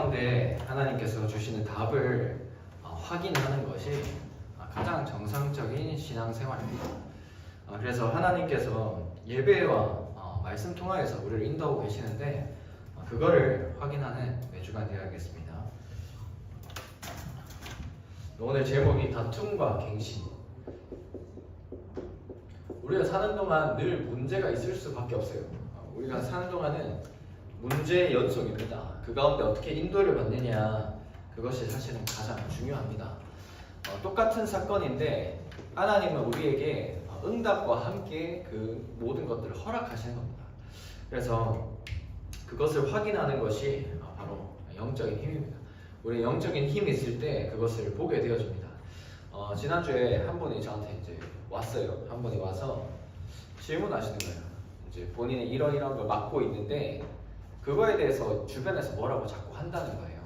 가운데 하나님께서 주시는 답을 확인하는 것이 가장 정상적인 신앙생활입니다. 그래서 하나님께서 예배와 말씀 통하여서 우리를 인도하고 계시는데 그거를 확인하는 매주가 되어야겠습니다. 오늘 제목이 다툼과 갱신. 우리가 사는 동안 늘 문제가 있을 수밖에 없어요. 우리가 사는 동안은 문제의 연속입니다. 그 가운데 어떻게 인도를 받느냐, 그것이 사실은 가장 중요합니다. 똑같은 사건인데 하나님은 우리에게 응답과 함께 그 모든 것들을 허락하시는 겁니다. 그래서 그것을 확인하는 것이 바로 영적인 힘입니다. 우리 영적인 힘이 있을 때 그것을 보게 되어집니다. 지난주에 한 분이 저한테 이제 왔어요. 한 분이 와서 질문하시는 거예요. 이제 본인이 이런 걸 맡고 있는데 그거에 대해서 주변에서 뭐라고 자꾸 한다는 거예요.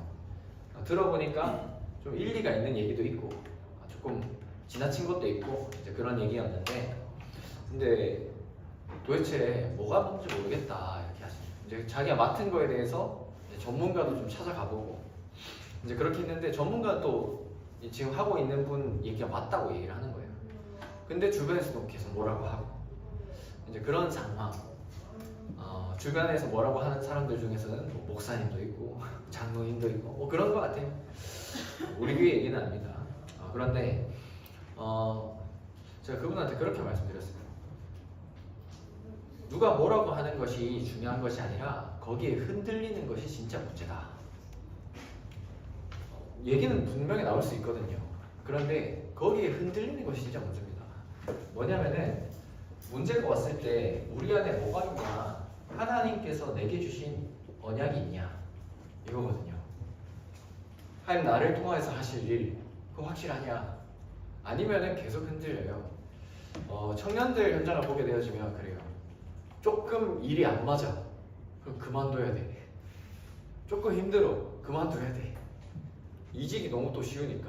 들어보니까 좀 일리가 있는 얘기도 있고 조금 지나친 것도 있고 이제 그런 얘기였는데, 근데 도대체 뭐가 뭔지 모르겠다 이렇게 하시죠. 이제 자기가 맡은 거에 대해서 전문가도 좀 찾아가보고 이제 그렇게 했는데 전문가는 또 지금 하고 있는 분 얘기가 맞다고 얘기를 하는 거예요. 근데 주변에서도 계속 뭐라고 하고 이제 그런 상황. 주변에서 뭐라고 하는 사람들 중에서는 뭐 목사님도 있고 장로님도 있고 뭐 그런 것 같아요. 우리 교회 얘기는 아닙니다. 그런데 제가 그분한테 그렇게 말씀드렸어요. 누가 뭐라고 하는 것이 중요한 것이 아니라 거기에 흔들리는 것이 진짜 문제다. 얘기는 분명히 나올 수 있거든요. 그런데 거기에 흔들리는 것이 진짜 문제입니다. 뭐냐면은 문제가 왔을 때 우리 안에 뭐가 있냐, 하나님께서 내게 주신 언약이 있냐, 이거거든요. 하나님 나를 통해서 하실 일 그거 확실하냐, 아니면은 계속 흔들려요. 청년들 현장을 보게 되어지면 그래요. 조금 일이 안 맞아, 그럼 그만둬야 돼. 조금 힘들어, 그만둬야 돼. 이직이 너무 또 쉬우니까.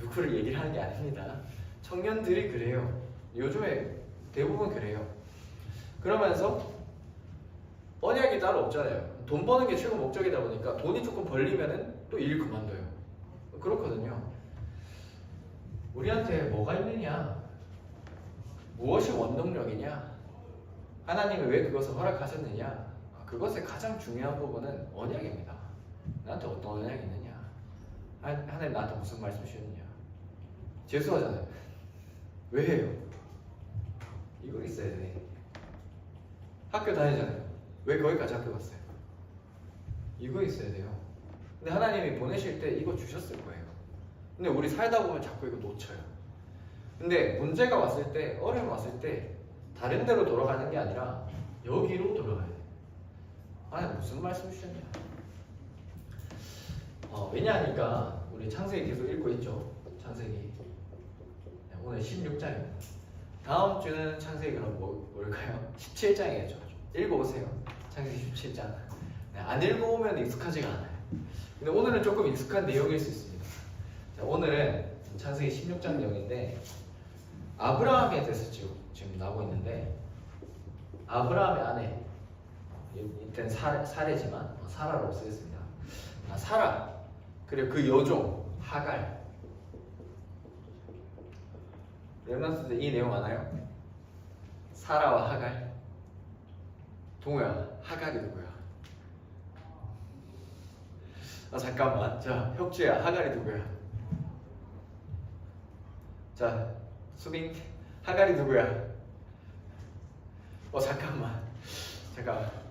누구를 얘기를 하는 게 아닙니다. 청년들이 그래요. 요즘에 대부분 그래요. 그러면서 언약이 따로 없잖아요. 돈 버는 게 최고 목적이다 보니까 돈이 조금 벌리면은 또 일 그만둬요. 그렇거든요. 우리한테 뭐가 있느냐, 무엇이 원동력이냐, 하나님이 왜 그것을 허락하셨느냐, 그것의 가장 중요한 부분은 언약입니다. 나한테 어떤 언약이 있느냐, 하나님 나한테 무슨 말씀 주셨느냐. 재수하잖아요. 왜 해요? 이거 있어야 돼. 학교 다니잖아요. 왜 거기까지 학교 갔어요? 이거 있어야 돼요. 근데 하나님이 보내실 때 이거 주셨을 거예요. 근데 우리 살다 보면 자꾸 이거 놓쳐요. 근데 문제가 왔을 때, 어려움 왔을 때 다른 데로 돌아가는 게 아니라 여기로 돌아가야 돼요. 하나님 무슨 말씀 주셨냐. 왜냐하니까 우리 창세기 계속 읽고 있죠. 창세기 오늘 16장입니다. 다음 주는 창세기 그럼 뭘까요? 17장이겠죠. 읽어보세요. 창세기 17장. 안 읽어보면 익숙하지가 않아요. 근데 오늘은 조금 익숙한 내용일 수 있습니다. 자, 오늘은 창세기 16장 내용인데 아브라함에 대해서 지금 나오고 있는데, 아브라함의 아내, 이때는 사례지만 사라로 쓰겠습니다. 사라, 그리고 그 여종 하갈. 렘넌트 때 이 내용 아나요? 사라와 하갈. 동호야, 하갈이 누구야? 잠깐만. 자, 혁주야, 하갈이 누구야? 자, 수빈, 하갈이 누구야? 잠깐만.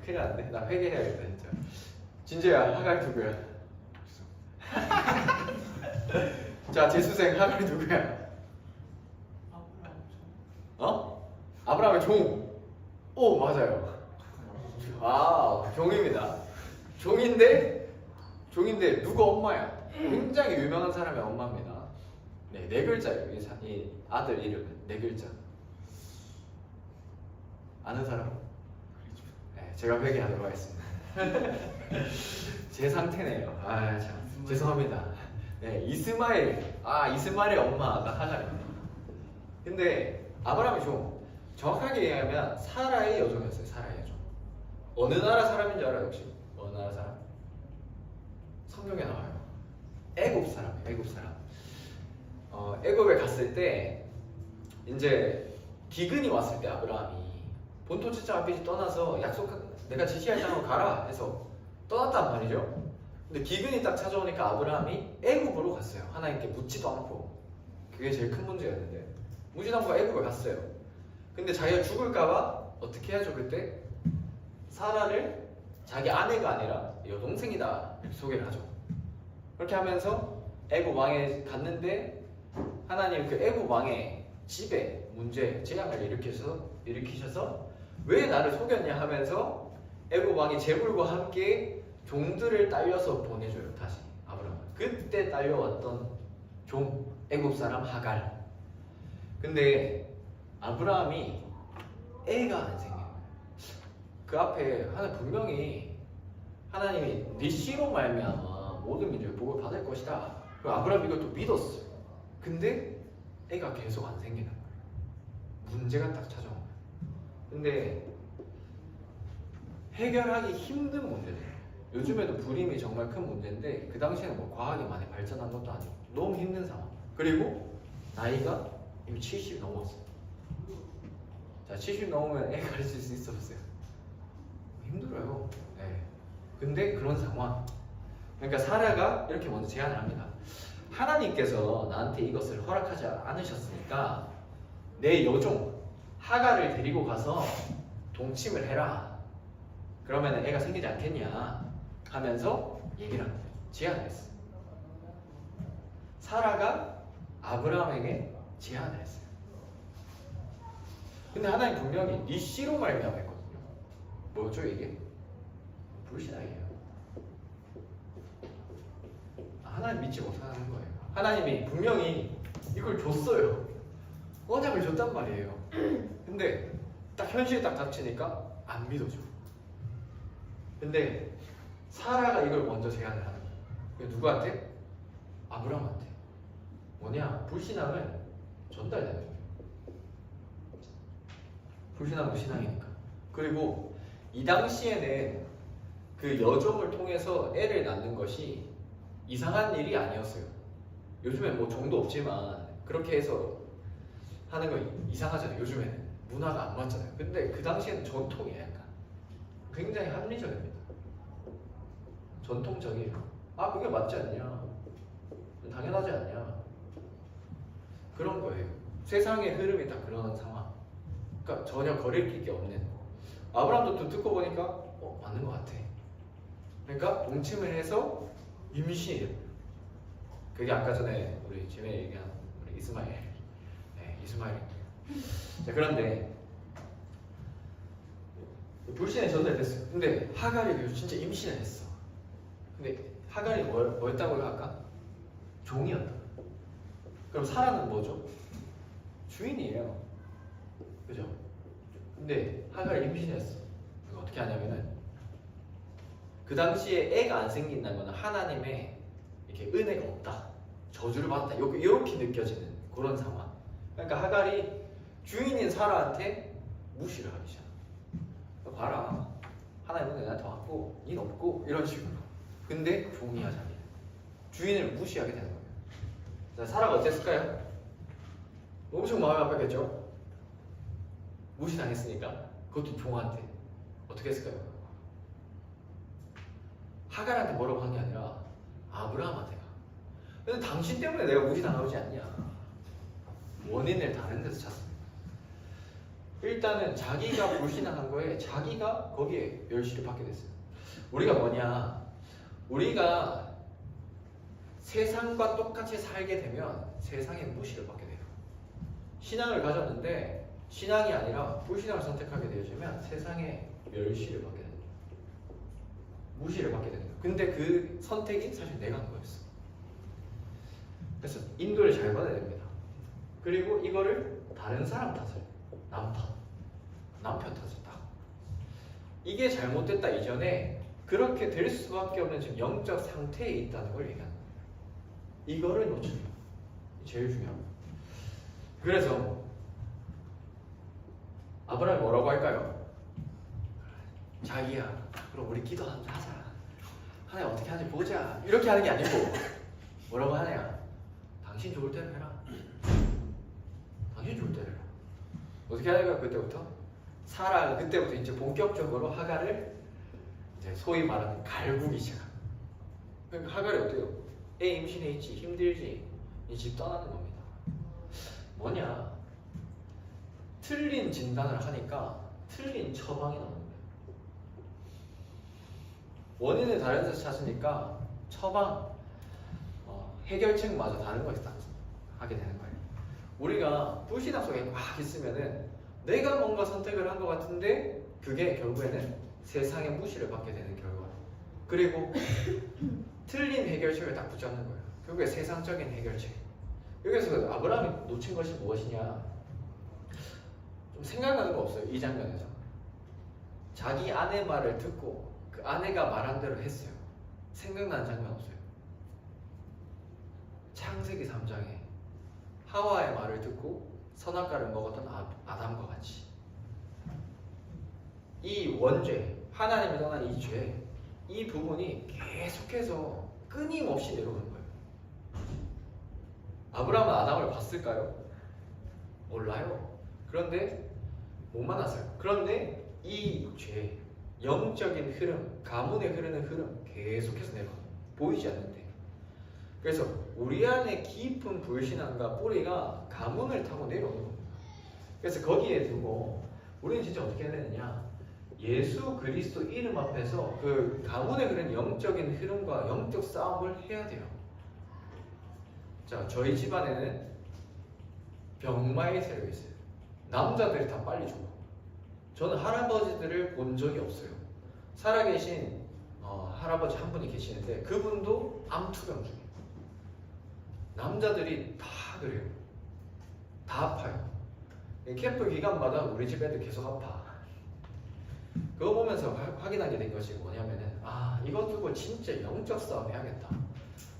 큰일 났네. 나 회개해야겠다 진짜. 진재야, 하갈이 누구야? 자, 재수생, 하갈이 누구야? 아브라함의 종. 오, 맞아요. 종입니다. 종인데 누가 엄마야? 굉장히 유명한 사람의 엄마입니다. 네, 4글자예요. 이 아들 이름은 4글자. 아는 사람? 네, 제가 회개하도록 하겠습니다. 제 상태네요. 참 죄송합니다. 네, 이스마엘의 엄마가 하갈입니다. 근데 아브라함이 종, 정확하게 얘기하면 사라의 여종이었어요. 사라의 여종. 어느 나라 사람인 줄 알아요? 혹시? 어느 나라 사람? 성경에 나와요. 애굽 사람이에요. 애굽 사람. 애굽에 갔을 때 이제 기근이 왔을 때 아브라함이 본토 지장 앞에 떠나서 내가 지시할 땅으로 가라 해서 떠났단 말이죠. 근데 기근이 딱 찾아오니까 아브라함이 애굽으로 갔어요. 하나님께 묻지도 않고. 그게 제일 큰 문제였는데 묻지도 않고 애굽에 갔어요. 근데 자기가 죽을까봐 어떻게 해야죠 그때? 사라를 자기 아내가 아니라 여동생이다 이렇게 소개를 하죠. 그렇게 하면서 애굽 왕에 갔는데 하나님 그 애굽 왕의 집에 문제, 재앙을 일으키셔서 왜 나를 속였냐 하면서 애굽 왕이 재물과 함께 종들을 딸려서 보내줘요. 다시 아브라함. 그때 딸려왔던 종 애굽 사람 하갈. 근데 아브라함이 애가 안 생겨요. 그 앞에 분명히 하나님이 네 씨로 말미암아 모든 민족이 복을 받을 것이다. 그 아브라함이 이걸 또 믿었어요. 근데 애가 계속 안 생기는 거예요. 문제가 딱 찾아온 거예요. 근데 해결하기 힘든 문제예요. 요즘에도 불임이 정말 큰 문제인데 그 당시에는 뭐 과학이 많이 발전한 것도 아니고 너무 힘든 상황. 그리고 나이가 이미 70 넘었어요. 자, 70 넘으면 애 가르칠 수 있었어요. 힘들어요. 네. 근데 그런 상황. 그러니까 사라가 이렇게 먼저 제안을 합니다. 하나님께서 나한테 이것을 허락하지 않으셨으니까 내 여종 하갈을 데리고 가서 동침을 해라. 그러면 애가 생기지 않겠냐 하면서 얘기를 합니다. 제안을 했어요. 사라가 아브라함에게 제안을 했어요. 근데 하나님 분명히 네 씨로 말미암아 했거든요. 뭐죠 이게? 불신앙이에요. 하나님 믿지 못하는 거예요. 하나님이 분명히 이걸 줬어요. 언약을 줬단 말이에요. 근데 딱 현실이 딱 닥치니까 안 믿어줘. 근데 사라가 이걸 먼저 제안을 하는 거예요. 누구한테? 아브라함한테. 뭐냐? 불신앙을 전달되는 거예요. 불신앙도 신앙이니까. 그리고 이 당시에는 그 여종을 통해서 애를 낳는 것이 이상한 일이 아니었어요. 요즘엔 뭐 종도 없지만 그렇게 해서 하는 거 이상하잖아요. 요즘에는 문화가 안 맞잖아요. 근데 그 당시에는 전통이에요. 약간 굉장히 합리적입니다. 전통적이에요. 아 그게 맞지 않냐? 당연하지 않냐? 그런 거예요. 세상의 흐름이 다 그런 상황. 그러니까 전혀 거리낄 게 없는. 아브라함도 듣고 보니까 맞는 것 같아. 그러니까 동침을 해서 임신. 그게 아까 전에 우리 지금 얘기한 우리 이스마엘. 네, 이스마엘. 자 그런데 불신에 전달됐어요. 근데 하갈이 진짜 임신을 했어. 근데 하갈이 뭐였다고요 아까? 종이었다. 그럼 사라는 뭐죠? 주인이에요. 그죠? 근데 하갈이 임신했어. 이거 어떻게 하냐면은 그 당시에 애가 안 생긴다는 건 하나님의 이렇게 은혜가 없다. 저주를 받았다. 이렇게 느껴지는 그런 상황. 그러니까 하갈이 주인인 사라한테 무시를 하기 시작. 봐라. 하나님 은혜 나한테 왔고 닌 없고 이런 식으로. 근데 종이야 자기. 주인을 무시하게 되는 거예요. 자, 사라가 어땠을까요? 엄청 마음이 아팠겠죠? 무시당했으니까. 그것도 종한테. 어떻게 했을까요? 하갈한테 뭐라고 한 게 아니라 아브라함한테 가. 근데 당신 때문에 내가 무시당하지 않냐. 원인을 다른 데서 찾습니다. 일단은 자기가 불신앙한 거에 자기가 거기에 멸시를 받게 됐어요. 우리가 뭐냐? 우리가 세상과 똑같이 살게 되면 세상의 무시를 받게 돼요. 신앙을 가졌는데 신앙이 아니라 불신앙을 선택하게 되어지면 세상의 멸시를 받게 됩니다. 무시를 받게 되는 거예요. 근데 그 선택이 사실 내가 한 거였어. 그래서 인도를 잘 받아야 됩니다. 그리고 이거를 다른 사람 탓을 남편 탓을 딱 이게 잘못됐다 이전에 그렇게 될 수밖에 없는 지금 영적 상태에 있다는 걸 얘기하는 거예요. 이거를 놓치는 거예요. 제일 중요합니다. 그래서 아브라함이 뭐라고 할까요? 자기야 그럼 우리 기도 한번 하자. 하나야 어떻게 하는지 보자 이렇게 하는 게 아니고 뭐라고 하냐? 당신 좋을 대로 해라. 당신 좋을 대로 해라. 어떻게 하냐가 그때부터 사라. 그때부터 이제 본격적으로 하갈을 이제 소위 말하는 갈구기 시작. 그러니까 하갈이 어때요? 애 임신했지 힘들지 이 집 떠나는 겁니다. 뭐냐? 틀린 진단을 하니까 틀린 처방이 나오는 거예요. 원인을 다른 데서 찾으니까 처방, 해결책마저 다른 거에서 하게 되는 거예요. 우리가 불신앙 속에 막 있으면은 내가 뭔가 선택을 한 것 같은데 그게 결국에는 세상의 무시를 받게 되는 결과. 그리고 틀린 해결책을 딱 붙잡는 거예요. 결국에 세상적인 해결책. 여기서 아브라함이 놓친 것이 무엇이냐? 좀 생각나는 거 없어요? 이 장면에서 자기 아내 말을 듣고 그 아내가 말한 대로 했어요. 생각나는 장면 없어요? 창세기 3장에 하와의 말을 듣고 선악과를 먹었던 아담과 같이 이 원죄, 하나님을 떠난 이 죄, 이 부분이 계속해서 끊임없이 내려오는 거예요. 아브라함은 아담을 봤을까요? 몰라요. 그런데 못 만났어요. 그런데 이 죄, 영적인 흐름, 가문에 흐르는 흐름 계속해서 내려와요. 보이지 않는데. 그래서 우리 안에 깊은 불신앙과 뿌리가 가문을 타고 내려오는 겁니다. 그래서 거기에 두고 우리는 진짜 어떻게 해야 되느냐? 예수 그리스도 이름 앞에서 그 가문에 흐르는 영적인 흐름과 영적 싸움을 해야 돼요. 자, 저희 집안에는 병마의 세력이 있어요. 남자들이 다 빨리 죽어. 저는 할아버지들을 본 적이 없어요. 살아계신 할아버지 한 분이 계시는데 그분도 암투병 중이에요. 남자들이 다 그래요. 다 아파요. 캠프 기간마다 우리 집 애들 계속 아파. 그거 보면서 확인하게 된 것이 뭐냐면은 이것 두고 진짜 영적 싸움 해야겠다.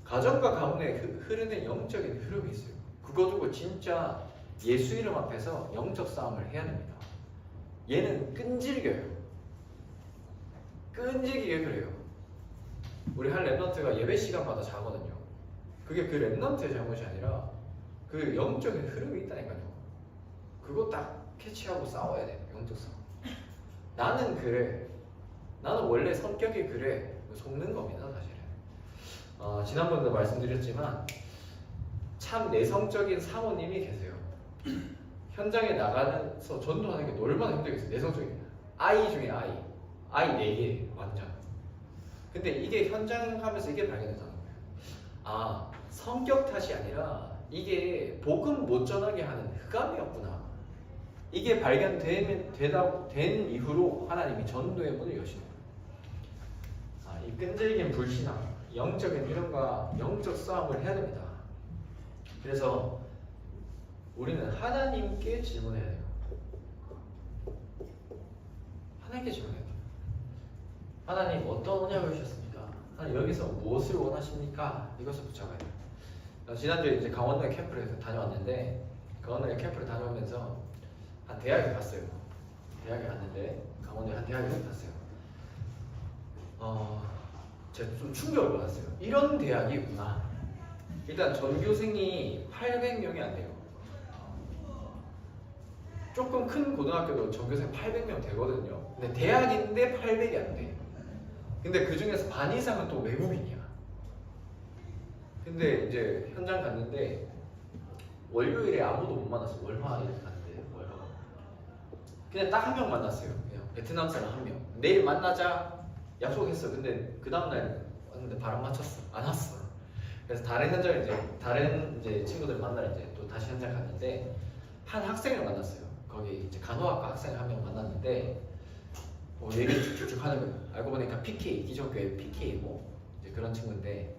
가정과 가문에 흐르는 영적인 흐름이 있어요. 그거 두고 진짜 예수 이름 앞에서 영적 싸움을 해야 됩니다. 얘는 끈질겨요. 끈질기게 그래요. 우리 한 랩런트가 예배 시간마다 자거든요. 그게 그 랩런트의 잘못이 아니라 그 영적인 흐름이 있다니까요. 그거 딱 캐치하고 싸워야 돼요. 영적 싸움. 나는 그래. 나는 원래 성격이 그래. 속는 겁니다, 사실은. 지난번에도 말씀드렸지만 참 내성적인 사모님이 계세요. 현장에 나가서 전도하는 게 얼마나 힘들겠어요. 내성적인 아이 중에 아이 4개 완전. 근데 이게 현장 하면서 이게 발견되잖아요. 성격 탓이 아니라 이게 복음 못 전하게 하는 흑암이었구나. 이게 발견된 이후로 하나님이 전도의 문을 여시는 거예요. 이 끈질긴 불신앙, 영적인 흐름과 영적 싸움을 해야 됩니다. 그래서 우리는 하나님께 질문해야 돼요. 하나님께 질문해야 돼요. 하나님 어떤 언약을 주셨습니까? 하나님 여기서 무엇을 원하십니까? 이것을 붙잡아야 돼요. 지난주에 이제 강원도에 캠프를 다녀왔는데 강원도에 캠프를 다녀오면서 한 대학에 갔어요. 대학에 갔는데 강원도에 한 대학에 갔어요. 제가 좀 충격을 받았어요. 이런 대학이 있구나. 일단 전교생이 800명이 안 돼요. 조금 큰 고등학교도 전교생 800명 되거든요. 근데 대학인데 800이 안 돼. 근데 그 중에서 반 이상은 또 외국인이야. 근데 이제 현장 갔는데 월요일에 아무도 못 만났어요. 월화일에 갔는데 월화. 그냥 딱 한 명 만났어요. 그냥 베트남 사람 한 명. 내일 만나자 약속했어. 근데 그 다음날 왔는데 바람 맞췄어. 안 왔어. 그래서 다른 현장에 다른 친구들 만나러 또 다시 현장 갔는데 한 학생을 만났어요. 거기 이제 간호학과 학생을 한 명 만났는데 얘기 쭉쭉 하는 거예요. 알고 보니까 PK 기존교회 PK고 이제 그런 친구인데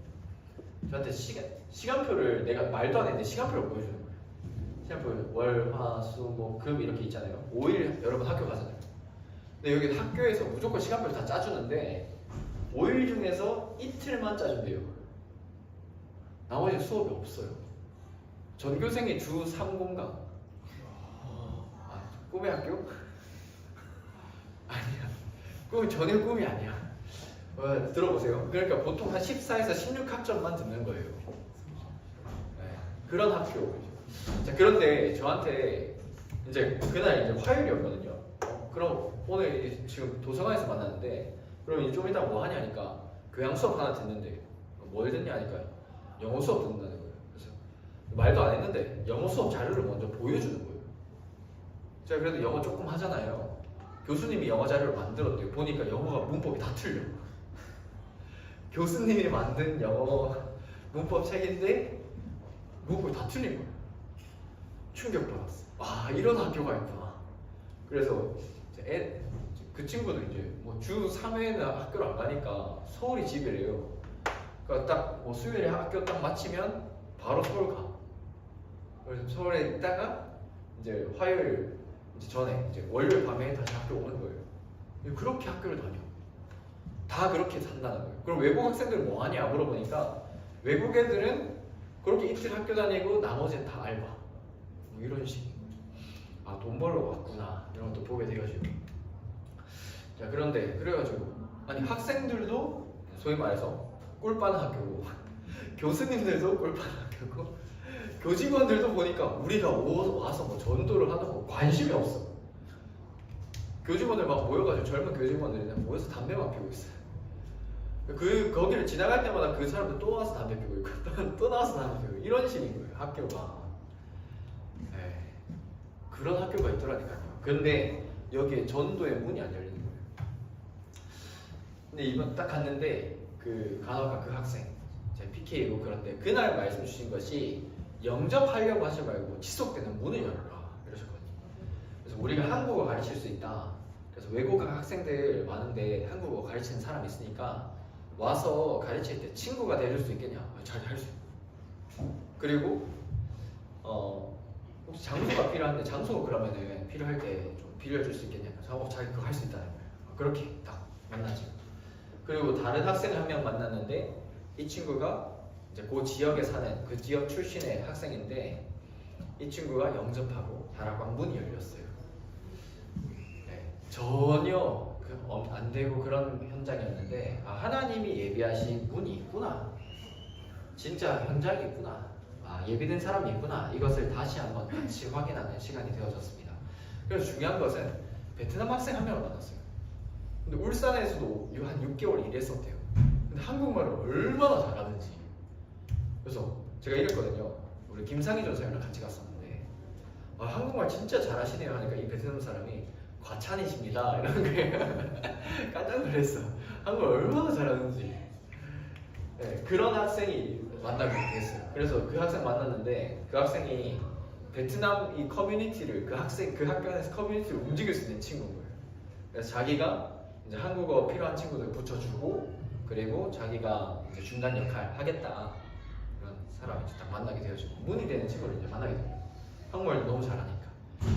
저한테 시간표를 내가 말도 안 했는데 시간표를 보여주는 거예요. 시간표 월, 화, 수, 목, 금 이렇게 있잖아요. 5일 여러분 학교 가잖아요. 근데 여기 학교에서 무조건 시간표를 다 짜주는데 5일 중에서 이틀만 짜준대요. 나머지 수업이 없어요. 전교생이 주 3공강. 꿈의 학교? 아니야. 꿈 전혀 꿈이 아니야. 들어보세요. 그러니까 보통 한 14에서 16학점만 듣는 거예요. 네, 그런 학교. 자, 그런데 저한테 이제 그날 이제 화요일이었거든요. 그럼 오늘 지금 도서관에서 만났는데 그럼 이제 좀 이따 뭐 하냐니까 교양 수업 하나 듣는데 뭘 듣냐 하니까 영어 수업 듣는다는 거예요. 그래서 말도 안 했는데 영어 수업 자료를 먼저 보여주는 거예요. 제가 그래도 영어 조금 하잖아요. 교수님이 영어 자료를 만들었대요. 보니까 영어가 문법이 다 틀려. 교수님이 만든 영어 문법 책인데 문법이 다 틀린 거예요. 충격받았어. 와, 이런 학교가 있구나. 그래서 그 친구도 이제 뭐 주 3회는 학교를 안 가니까 서울이 집이래요. 그러니까 딱 뭐 수요일에 학교 딱 마치면 바로 서울 가. 그래서 서울에 있다가 이제 화요일 이제 전에 이제 월요일 밤에 다시 학교 오는 거예요. 그렇게 학교를 다녀. 다 그렇게 산다는 거예요. 그럼 외국 학생들 뭐 하냐 물어보니까 외국 애들은 그렇게 이틀 학교 다니고 나머지는 다 알바. 뭐 이런 식. 아, 돈 벌러 왔구나 이런 것도 보게 돼가지고. 자, 그런데 그래가지고 아니 학생들도 소위 말해서 꿀빠는 학교고 교수님들도 꿀빠는 학교고 교직원들도 보니까 우리가 와서 뭐 전도를 하는 거 관심이 없어. 교직원들 막 모여가지고 젊은 교직원들이 그냥 모여서 담배만 피우고 있어요. 거기를 지나갈 때마다 그 사람들 또 와서 담배 피우고 있고 또 나와서 담배 피우고 이런 식인 거예요 학교가. 에이, 그런 학교가 있더라니까요. 근데 여기에 전도의 문이 안 열리는 거예요. 근데 이번 딱 갔는데 그 간호학과 그 학생 제 PK고 그런데 그날 말씀 주신 것이 영접하려고 하지 말고 지속되는 문을 열어라 이러셨거든요. 그래서 우리가 한국어 가르칠 수 있다. 그래서 외국 학생들 많은데 한국어 가르치는 사람 있으니까 와서 가르칠 때 친구가 돼줄 수 있겠냐? 잘 할 수 있고. 그리고 혹시 장소가 필요한데 장소가 그러면은 필요할 때 좀 빌려줄 수 있겠냐? 자기 그거 할 수 있다는 거예요. 그렇게 딱 만나죠. 그리고 다른 학생 한 명 만났는데 이 친구가 이제 그 지역에 사는 그 지역 출신의 학생인데 이 친구가 영접하고 다락방 문이 열렸어요. 네, 전혀 안 되고 그런 현장이었는데 아, 하나님이 예비하신 문이 있구나. 진짜 현장이 있구나. 아, 예비된 사람이 있구나. 이것을 다시 한번 같이 확인하는 시간이 되어졌습니다. 그래서 중요한 것은 베트남 학생 한 명을 만났어요. 근데 울산에서도 한 6개월 일했었대요. 근데 한국말을 얼마나 잘하는지. 그래서 제가 이랬거든요. 우리 김상희 전사님랑 같이 갔었는데 아, 한국말 진짜 잘하시네요 하니까 이 베트남 사람이 과찬이십니다 이런 게 깜짝 놀랐어. 한국말 얼마나 잘하는지. 네, 그런 학생이 만나게 됐어요. 그래서 그 학생 만났는데 그 학생이 베트남 이 커뮤니티를 그 학교 안에서 커뮤니티를 움직일 수 있는 친구인 거예요. 그래서 자기가 이제 한국어 필요한 친구들 붙여주고 그리고 자기가 이제 중간 역할 하겠다 그런 사람이 이제 딱 만나게 되어지고 문이 되는 친구를 이제 만나게 됩니다. 한국말도 너무 잘하니까.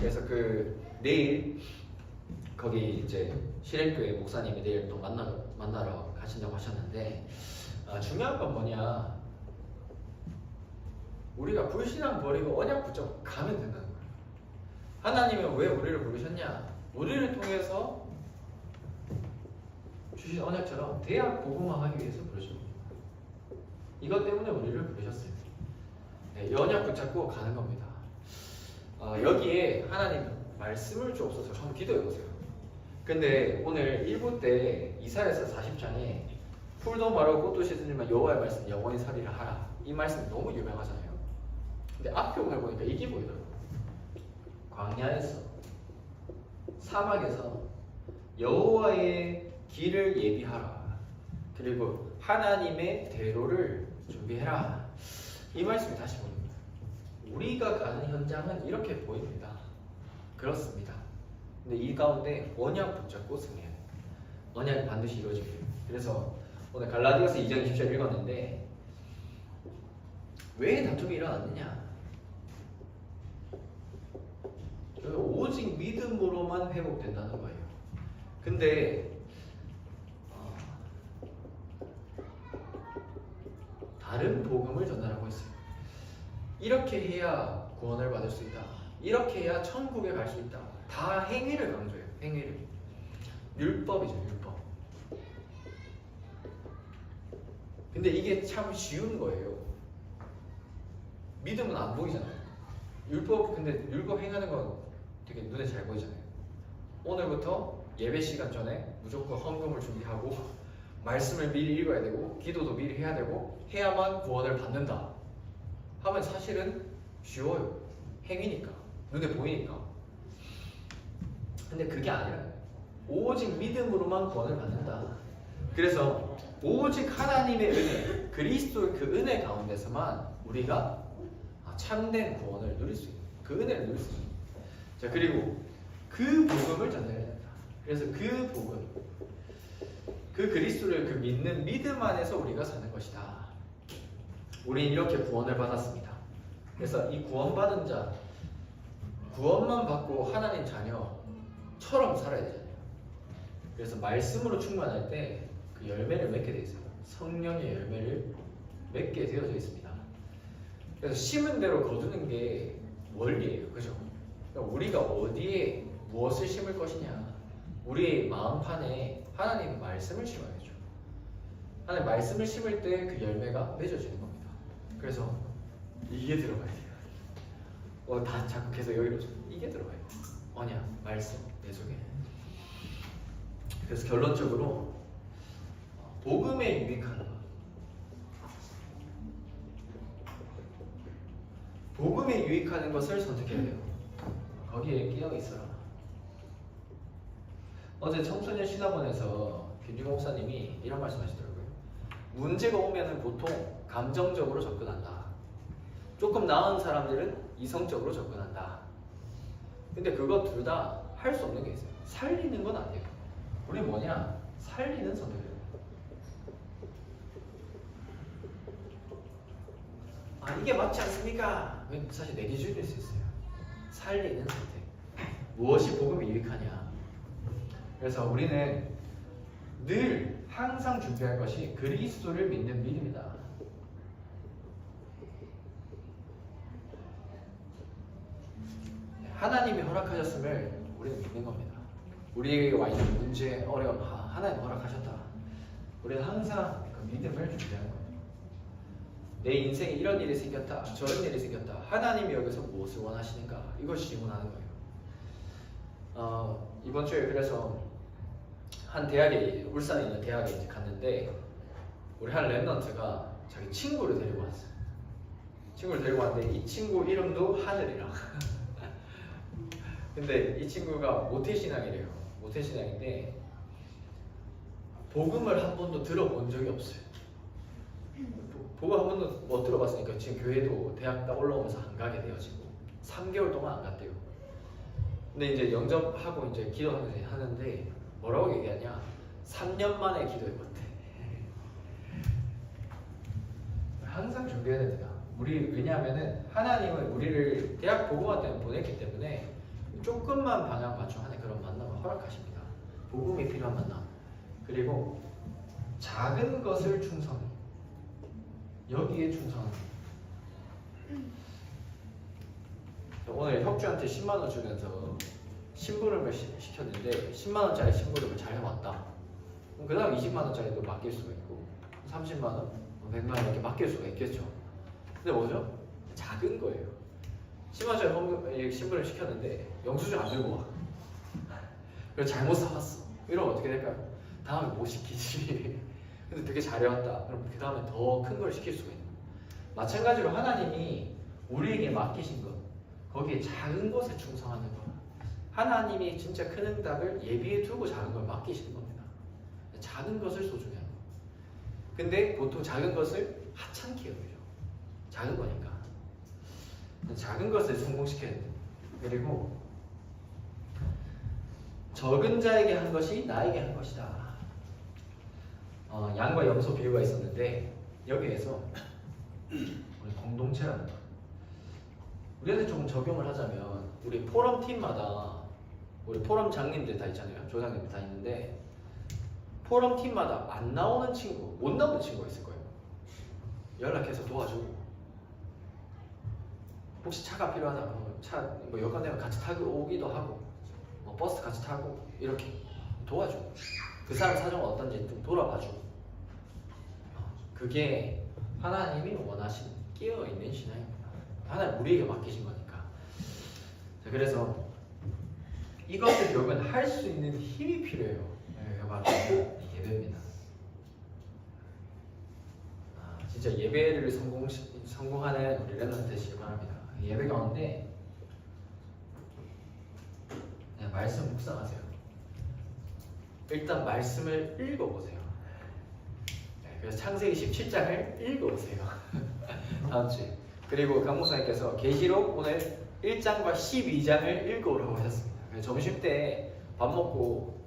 그래서 그 내일 거기 이제 실행교회 목사님이 내일 또 만나러 가신다고 하셨는데 중요한 건 뭐냐? 우리가 불신앙 버리고 언약 붙잡고 가면 된다는 거예요. 하나님은 왜 우리를 부르셨냐? 우리를 통해서 주신 언약처럼 대학 복음화하기 위해서 부르셨고 이것 때문에 우리를 부르셨어요. 네, 이 언약 붙잡고 가는 겁니다. 여기에 하나님 말씀을 주옵소서 한번 기도해보세요. 근데 오늘 1부 때 이사야서 40장에 풀도 마르고 꽃도 시들지만 여호와의 말씀 영원히 살리라 하라 이 말씀이 너무 유명하잖아요. 근데 앞에 오늘 보니까 이게 보이더라고요. 광야에서 사막에서 여호와의 길을 예비하라. 그리고 하나님의 대로를 준비해라. 이 말씀이 다시 보입니다. 우리가 가는 현장은 이렇게 보입니다. 그렇습니다. 근데 이 가운데 언약 붙잡고 승해야 돼요. 언약이 반드시 이루어지게 돼요. 그래서 오늘 갈라디아서 2장 20절 읽었는데 왜 다툼이 일어났느냐? 오직 믿음으로만 회복된다는 거예요. 근데 다른 복음을 전달하고 있어요. 이렇게 해야 구원을 받을 수 있다. 이렇게 해야 천국에 갈 수 있다. 다 행위를 강조해요. 행위를. 율법이죠. 율법. 근데 이게 참 쉬운 거예요. 믿음은 안 보이잖아요. 근데 율법 행하는 건 되게 눈에 잘 보이잖아요. 오늘부터 예배 시간 전에 무조건 헌금을 준비하고 말씀을 미리 읽어야 되고 기도도 미리 해야 되고 해야만 구원을 받는다 하면 사실은 쉬워요. 행위니까, 눈에 보이니까. 근데 그게 아니라 오직 믿음으로만 구원을 받는다. 그래서 오직 하나님의 은혜, 그리스도의 그 은혜 가운데서만 우리가 참된 구원을 누릴 수 있는, 그 은혜를 누릴 수 있는. 자, 그리고 그 복음을 전해야 된다. 그래서 그 복음, 그 그리스도를 그 믿는 믿음 안에서 우리가 사는 것이다. 우리는 이렇게 구원을 받았습니다. 그래서 이 구원받은 자, 구원만 받고 하나님 자녀처럼 살아야 되잖아요. 그래서 말씀으로 충만할 때 그 열매를 맺게 되어 있어요. 성령의 열매를 맺게 되어져 있습니다. 그래서 심은 대로 거두는 게 원리예요. 그죠? 그러니까 우리가 어디에 무엇을 심을 것이냐, 우리의 마음판에 하나님의 말씀을 심어야죠. 하나님 말씀을 심을 때 그 열매가 맺어지는 겁니다. 그래서 이게 들어가야 돼요. 다 자꾸 계속 여기로 이게 들어가야 돼요. 언약, 말씀, 내 속에. 그래서 결론적으로 복음에 유익하는 것, 복음에 유익하는 것을 선택해야 돼요. 거기에 끼어 있어라. 어제 청소년 신학원에서 김준호 목사님이 이런 말씀하시더라고요. 문제가 오면은 보통 감정적으로 접근한다. 조금 나은 사람들은 이성적으로 접근한다. 근데 그거 둘 다 할 수 없는 게 있어요. 살리는 건 안 돼요. 우리 뭐냐? 살리는 선택을 해요. 이게 맞지 않습니까? 사실 내 기준일 수 있어요. 살리는 선택. 무엇이 복음에 유익하냐? 그래서 우리는 늘 항상 준비할 것이 그리스도를 믿는 믿음이다. 하나님이 허락하셨음을 우리는 믿는 겁니다. 우리에게 와 있는 문제, 어려움, 하나님 허락하셨다. 우리는 항상 그 믿음을 준비하는 거예요. 내 인생에 이런 일이 생겼다, 저런 일이 생겼다. 하나님이 여기서 무엇을 원하시는가? 이것이 질문하는 거예요. 이번 주에 그래서 한 대학에, 울산에 있는 대학에 이제 갔는데 우리 한 랩런트가 자기 친구를 데리고 왔어요. 친구를 데리고 왔는데 이 친구 이름도 하늘이라. 근데 이 친구가 모태신앙이래요. 모태신앙인데 복음을 한 번도 들어본 적이 없어요. 복음 한 번도 못 들어봤으니까 지금 교회도 대학 딱 올라오면서 안 가게 되어지고 3개월 동안 안 갔대요. 근데 이제 영접하고 이제 기도하면서 하는데 뭐라고 얘기하냐? 3년 만에 기도해봤대. 항상 준비해야 됩니다. 왜냐하면은 하나님은 우리를 대학 복음화 때문에 보냈기 때문에 조금만 방향 맞춰하는 그런 만남을 허락하십니다. 복음이 필요한 만남. 그리고 작은 것을 충성. 여기에 충성하는. 오늘 혁주한테 10만 원 주면서 심부름을 시켰는데 10만 원짜리 심부름을 잘 해왔다. 그 다음 20만 원짜리도 맡길 수가 있고 30만 원, 100만 원 이렇게 맡길 수가 있겠죠. 근데 뭐죠? 작은 거예요. 10만 원짜리 심부름을 시켰는데 영수증 안 들고 와. 그래서 잘못 사왔어. 이러면 어떻게 될까요? 다음에 못 시키지. 근데 되게 잘해왔다. 그럼 그 다음에 더 큰 걸 시킬 수가 있는 거예요. 마찬가지로 하나님이 우리에게 맡기신 것, 거기에 작은 것에 충성하는 것. 하나님이 진짜 큰 응답을 예비해 두고 작은 걸 맡기시는 겁니다. 작은 것을 소중히 하는 것. 근데 보통 작은 것을 하찮게 여기죠. 작은 거니까. 작은 것을 성공시켜야 돼요. 그리고 적은 자에게 한 것이 나에게 한 것이다. 양과 염소 비유가 있었는데 여기에서 우리 공동체라는 거, 우리한테 조금 적용을 하자면 우리 포럼 팀마다 우리 포럼 장님들 다 있잖아요. 조장님들 다 있는데 포럼 팀마다 안 나오는 친구, 못 나오는 친구가 있을 거예요. 연락해서 도와주고, 혹시 차가 필요하다 차 뭐 여건 되면 같이 타고 오기도 하고, 뭐 버스 같이 타고 이렇게 도와주고, 그 사람 사정은 어떤지 좀 돌아봐주고, 그게 하나님이 원하신 깨어있는 신앙입니다. 하나님 우리에게 맡기신 거니까. 자, 그래서 이것을 결국은 할 수 있는 힘이 필요해요. 그게 바로 예배입니다. 진짜 예배를 성공하는 우리 렘넌트 되시기 바랍니다. 예배 가운데 그냥 말씀 묵상하세요. 일단 말씀을 읽어보세요. 그래서 창세기 17장을 읽어보세요. 다음 주에. 그리고 강 목사님께서 계시록 오늘 1장과 12장을 읽어오라고 하셨습니다. 점심 때 밥 먹고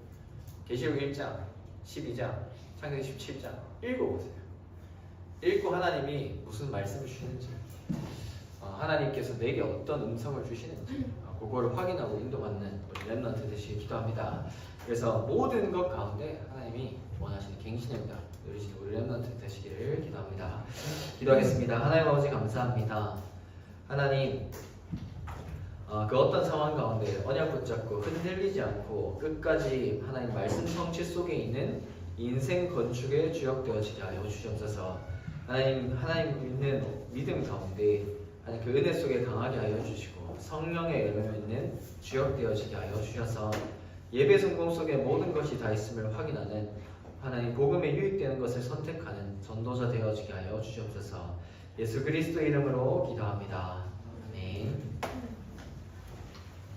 계시록 1장, 12장, 창세기 17장 읽어보세요. 읽고 하나님이 무슨 말씀을 주시는지, 하나님께서 내게 어떤 음성을 주시는지 그거를 확인하고 인도받는 우리 렘넌트 되시길 기도합니다. 그래서 모든 것 가운데 하나님이 원하시는 갱신입니다. 누리시는 우리 렘넌트 되시기를 기도합니다. 기도하겠습니다. 하나님 아버지 감사합니다. 하나님 그 어떤 상황 가운데 언약 붙잡고 흔들리지 않고 끝까지 하나님 말씀 성취 속에 있는 인생 건축에 주역되어지게 하여 주시옵소서. 하나님 믿는 믿음 가운데 하나님 그 은혜 속에 강하게 하여 주시고 성령의 열매 있는 주역되어지게 하여 주셔서 예배 성공 속에 모든 것이 다 있음을 확인하는 하나님 복음에 유익되는 것을 선택하는 전도자 되어지게 하여 주시옵소서. 예수 그리스도의 이름으로 기도합니다. 아멘.